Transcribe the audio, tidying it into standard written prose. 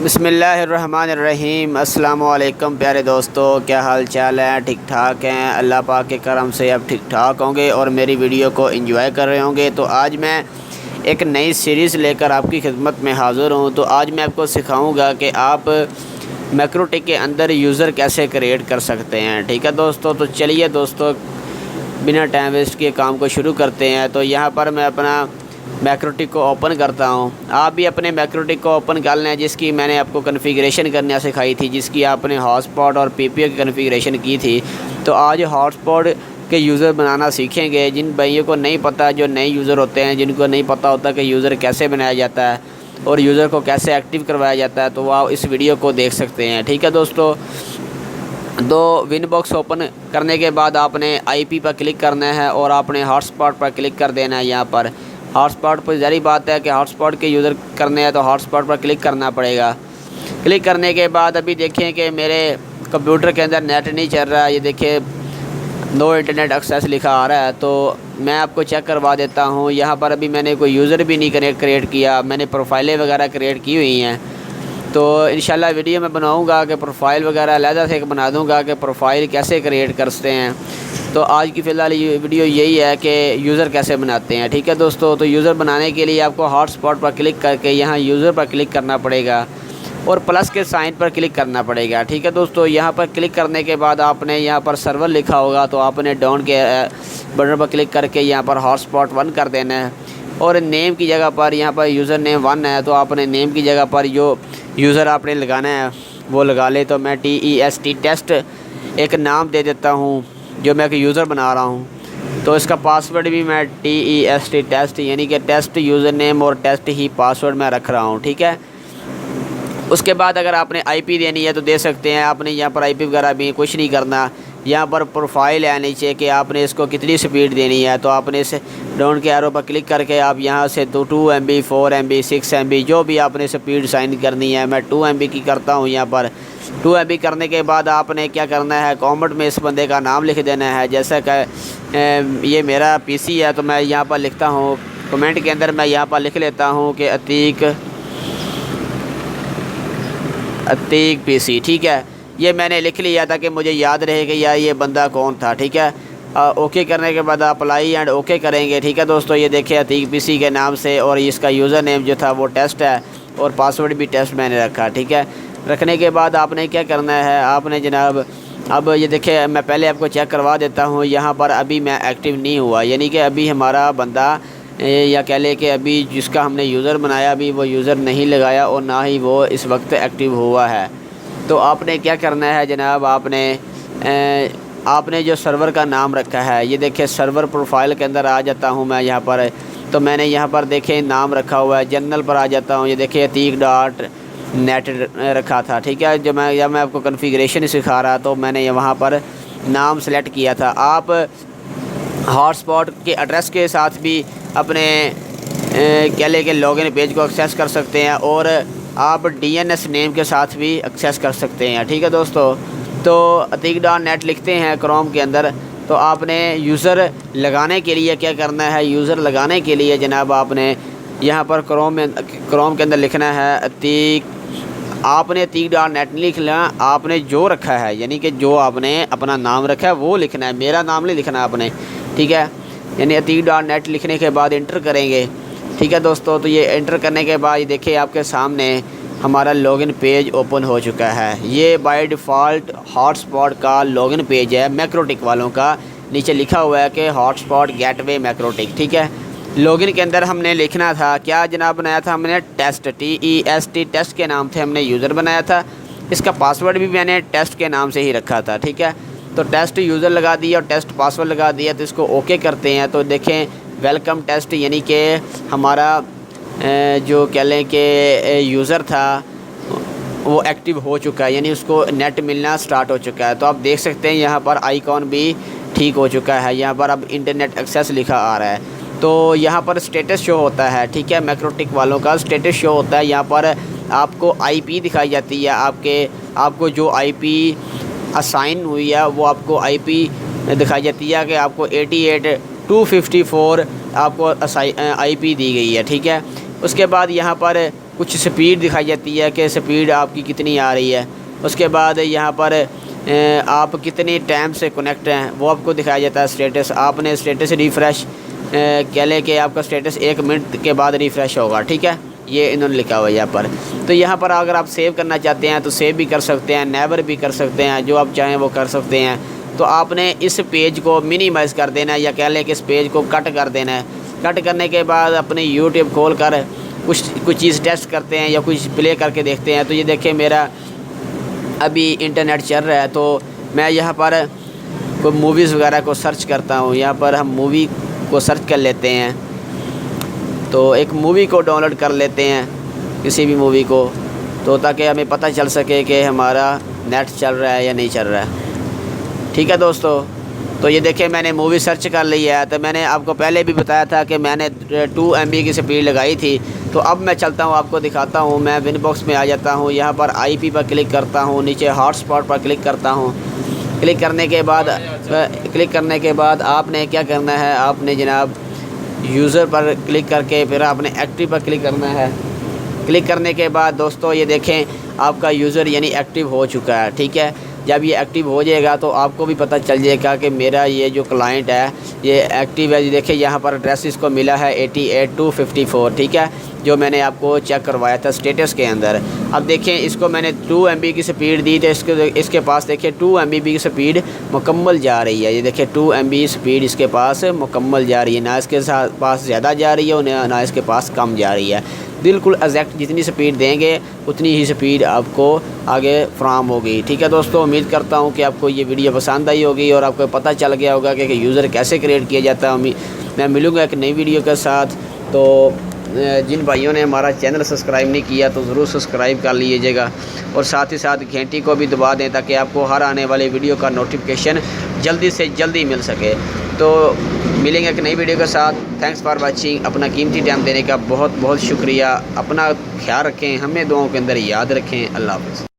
बिस्मिल्लाहिर्रहमानिर्रहीम। अस्सलामु अलैकुम प्यारे दोस्तों, क्या हाल चाल है? ठीक ठाक हैं? अल्लाह पाक के करम से अब ठीक ठाक होंगे और मेरी वीडियो को एंजॉय कर रहे होंगे। तो आज मैं एक नई सीरीज़ लेकर आपकी खिदमत में हाज़िर हूँ। तो आज मैं आपको सिखाऊंगा कि आप मैक्रोटिक के अंदर यूज़र कैसे क्रिएट कर सकते हैं। ठीक है दोस्तों, तो चलिए दोस्तों बिना टाइम वेस्ट के काम को शुरू करते हैं। तो यहाँ पर मैं अपना मैक्रोटिक को ओपन करता हूँ। आप भी अपने मैक्रोटिक को ओपन कर लें, जिसकी मैंने आपको कॉन्फ़िगरेशन करना सिखाई थी, जिसकी आपने हॉटस्पॉट और पीपीओ की कॉन्फ़िगरेशन की थी। तो आज हॉटस्पॉट के यूज़र बनाना सीखेंगे। जिन भाइयों को नहीं पता, जो नए यूज़र होते हैं, जिनको नहीं पता होता कि यूज़र कैसे बनाया जाता है और यूज़र को कैसे एक्टिव करवाया जाता है, तो वह इस वीडियो को देख सकते हैं। ठीक है दोस्तों, दो विनबॉक्स ओपन करने के बाद आपने आईपी पर क्लिक करना है और आपने हॉटस्पॉट पर क्लिक कर देना है। यहाँ पर हॉटस्पॉट पर ज़ाहिर बात है कि हॉटस्पॉट के यूज़र करने हैं तो हॉटस्पॉट पर क्लिक करना पड़ेगा। क्लिक करने के बाद अभी देखें कि मेरे कंप्यूटर के अंदर नेट नहीं चल रहा है। ये देखिए नो इंटरनेट एक्सेस लिखा आ रहा है। तो मैं आपको चेक करवा देता हूँ। यहाँ पर अभी मैंने कोई यूज़र भी नहीं क्रिएट किया, मैंने प्रोफाइलें वगैरह क्रिएट की हुई हैं। तो इंशाल्लाह वीडियो में बनाऊँगा कि प्रोफाइल वगैरह अलहदा से बना दूँगा कि प्रोफाइल कैसे क्रिएट करते हैं। तो आज की फ़िलहाल ये वीडियो यही है कि यूज़र कैसे बनाते हैं। ठीक है दोस्तों, तो यूज़र बनाने के लिए आपको हॉटस्पॉट पर क्लिक करके यहाँ यूज़र पर क्लिक करना पड़ेगा और प्लस के साइन पर क्लिक करना पड़ेगा। ठीक है दोस्तों, यहाँ पर क्लिक करने के बाद आपने यहाँ पर सर्वर लिखा होगा, तो आपने डाउन के बटन पर क्लिक करके यहाँ पर हॉटस्पॉट 1 कर देना है और नेम की जगह पर यहाँ पर यूज़र नेम 1 है, तो आपने नेम की जगह पर जो यूज़र आपने लगाना है वो लगा ले। तो मैं TEST टेस्ट एक नाम दे देता हूँ जो मैं एक यूज़र बना रहा हूँ। तो इसका पासवर्ड भी मैं TEST टेस्ट यानी कि टेस्ट यूज़र नेम और टेस्ट ही पासवर्ड मैं रख रहा हूँ। ठीक है, उसके बाद अगर आपने आईपी देनी है तो दे सकते हैं। आपने यहाँ पर आईपी वगैरह भी कुछ नहीं करना। यहाँ पर प्रोफाइल है नीचे कि आपने इसको कितनी स्पीड देनी है, तो आपने इस डाउन के एरो पर क्लिक करके आप यहाँ से 2 MB 4 MB 6 MB जो भी आपने स्पीड साइन करनी है। मैं 2 MB की करता हूँ। यहाँ पर 2 MB करने के बाद आपने क्या करना है, कमेंट में इस बंदे का नाम लिख देना है। जैसा कि ये मेरा पीसी है तो मैं यहाँ पर लिखता हूँ, कमेंट के अंदर मैं यहाँ पर लिख लेता हूँ कि अतीक पीसी। ठीक है, ये मैंने लिख लिया था कि मुझे याद रहे कि यार ये बंदा कौन था। ठीक है, ओके करने के बाद अप्लाई एंड ओके करेंगे। ठीक है दोस्तों, ये देखिए अतीक पीसी के नाम से और इसका यूज़र नेम जो था वो टेस्ट है और पासवर्ड भी टेस्ट मैंने रखा। ठीक है, रखने के बाद आपने क्या करना है, आपने जनाब अब ये देखिए मैं पहले आपको चेक करवा देता हूँ। यहाँ पर अभी मैं एक्टिव नहीं हुआ, यानी कि अभी हमारा बंदा या कह ले कि अभी जिसका हमने यूज़र बनाया अभी वो यूज़र नहीं लगाया और ना ही वो इस वक्त एक्टिव हुआ है। तो आपने क्या करना है जनाब, आपने जो सर्वर का नाम रखा है, ये देखिए सर्वर प्रोफाइल के अंदर आ जाता हूँ मैं यहाँ पर। तो मैंने यहाँ पर देखें नाम रखा हुआ है, जनरल पर आ जाता हूँ। ये देखिए atik.net रखा था। ठीक है, जब मैं आपको कॉन्फ़िगरेशन सिखा रहा तो मैंने वहाँ पर नाम सेलेक्ट किया था। आप हॉटस्पॉट के एड्रेस के साथ भी अपने कह लें कि लॉगिन पेज को एक्सेस कर सकते हैं और आप DNS नेम के साथ भी एक्सेस कर सकते हैं। ठीक है दोस्तों, तो atik.net लिखते हैं क्रोम के अंदर। तो आपने यूज़र लगाने के लिए क्या करना है, यूज़र लगाने के लिए जनाब आपने यहाँ पर क्रोम के अंदर लिखना है अतीक। आपने atik.net नहीं लिखना, आपने जो रखा है यानी कि जो आपने अपना नाम रखा है वो लिखना है, मेरा नाम नहीं लिखना आपने। ठीक है, यानी atik.net लिखने के बाद इंटर करेंगे। ठीक है दोस्तों, तो ये इंटर करने के बाद देखिए आपके सामने हमारा लॉगिन पेज ओपन हो चुका है। ये बाय डिफ़ॉल्ट हॉटस्पॉट का लॉगिन पेज है मैक्रोटिक वालों का। नीचे लिखा हुआ है कि हॉटस्पॉट गेटवे मैक्रोटिक। ठीक है, लॉगिन के अंदर हमने लिखना था क्या जनाब, बनाया था हमने टेस्ट TEST टेस्ट के नाम से हमने यूज़र बनाया था। इसका पासवर्ड भी मैंने टेस्ट के नाम से ही रखा था। ठीक है, तो टेस्ट यूज़र लगा दिया और टेस्ट पासवर्ड लगा दिया। तो इसको ओके करते हैं। तो देखें वेलकम टेस्ट यानी कि हमारा जो कह लें कि यूज़र था वो एक्टिव हो चुका है, यानी उसको नेट मिलना स्टार्ट हो चुका है। तो आप देख सकते हैं यहाँ पर आइकॉन भी ठीक हो चुका है। यहाँ पर अब इंटरनेट एक्सेस लिखा आ रहा है। तो यहाँ पर स्टेटस शो होता है। ठीक है, मैक्रोटिक वालों का स्टेटस शो होता है। यहाँ पर आपको IP दिखाई जाती है, आपको जो IP असाइन हुई है वो आपको IP दिखाई जाती है कि आपको 88.254 आपको IP दी गई है। ठीक है, उसके बाद यहाँ पर कुछ स्पीड दिखाई जाती है कि स्पीड आपकी कितनी आ रही है। उसके बाद यहाँ पर आप कितनी टाइम से कनेक्ट हैं वो आपको दिखाया जाता है। स्टेटस आपने स्टेटस रिफ़्रेश कह लें कि आपका स्टेटस 1 मिनट के बाद रिफ़्रेश होगा, ठीक है, ये इन्होंने लिखा हुआ है यहाँ पर। तो यहाँ पर अगर आप सेव करना चाहते हैं तो सेव भी कर सकते हैं, नेवर भी कर सकते हैं, जो आप चाहें वो कर सकते हैं। तो आपने इस पेज को मिनिमाइज़ कर देना है या कह लें कि इस पेज को कट कर देना है। कट करने के बाद अपने यूट्यूब खोल कर कुछ चीज़ टेस्ट करते हैं या कुछ प्ले करके देखते हैं। तो ये देखिए मेरा अभी इंटरनेट चल रहा है, तो मैं यहाँ पर कोई मूवीज़ वगैरह को सर्च करता हूँ। यहाँ पर हम मूवी को सर्च कर लेते हैं, तो एक मूवी को डाउनलोड कर लेते हैं, किसी भी मूवी को, तो ताकि हमें पता चल सके कि हमारा नेट चल रहा है या नहीं चल रहा है। ठीक है दोस्तों, तो ये देखिए मैंने मूवी सर्च कर ली है। तो मैंने आपको पहले भी बताया था कि मैंने 2 MB की स्पीड लगाई थी। तो अब मैं चलता हूँ, आपको दिखाता हूँ। मैं विनबॉक्स में आ जाता हूँ, यहाँ पर IP पर क्लिक करता हूँ, नीचे हॉटस्पॉट पर क्लिक करता हूँ। क्लिक करने के बाद आपने क्या करना है, आपने जनाब यूज़र पर क्लिक करके फिर आपने एक्टिव पर क्लिक करना है। क्लिक करने के बाद दोस्तों ये देखें आपका यूज़र यानी एक्टिव हो चुका है, ठीक है। जब ये एक्टिव हो जाएगा तो आपको भी पता चल जाएगा कि मेरा ये जो क्लाइंट है ये एक्टिव है। देखिए यहाँ पर एड्रेस इसको मिला है 88,254, ठीक है, जो मैंने आपको चेक करवाया था स्टेटस के अंदर। अब देखें इसको मैंने 2 MB की स्पीड दी, तो इसके पास देखिए 2 MB की स्पीड मुकम्मल जा रही है। ये देखिए 2 MB स्पीड इसके पास मुकम्मल जा रही है, ना इसके पास ज़्यादा जा रही है और ना इसके पास कम जा रही है। बिल्कुल एग्जैक्ट जितनी स्पीड देंगे उतनी ही स्पीड आपको आगे फ्राहम होगी। ठीक है दोस्तों, उम्मीद करता हूँ कि आपको ये वीडियो पसंद आई होगी और आपको पता चल गया होगा कि यूज़र कैसे क्रिएट किया जाता है। मैं मिलूँगा एक नई वीडियो के साथ। तो जिन भाइयों ने हमारा चैनल सब्सक्राइब नहीं किया तो ज़रूर सब्सक्राइब कर लीजिएगा और साथ ही साथ घंटी को भी दबा दें ताकि आपको हर आने वाले वीडियो का नोटिफिकेशन जल्दी से जल्दी मिल सके। तो मिलेंगे एक नई वीडियो के साथ। Thanks for watching. अपना कीमती टाइम देने का बहुत बहुत शुक्रिया। अपना ख्याल रखें, हमें दुआओं के अंदर याद रखें। अल्लाह हाफ़िज़।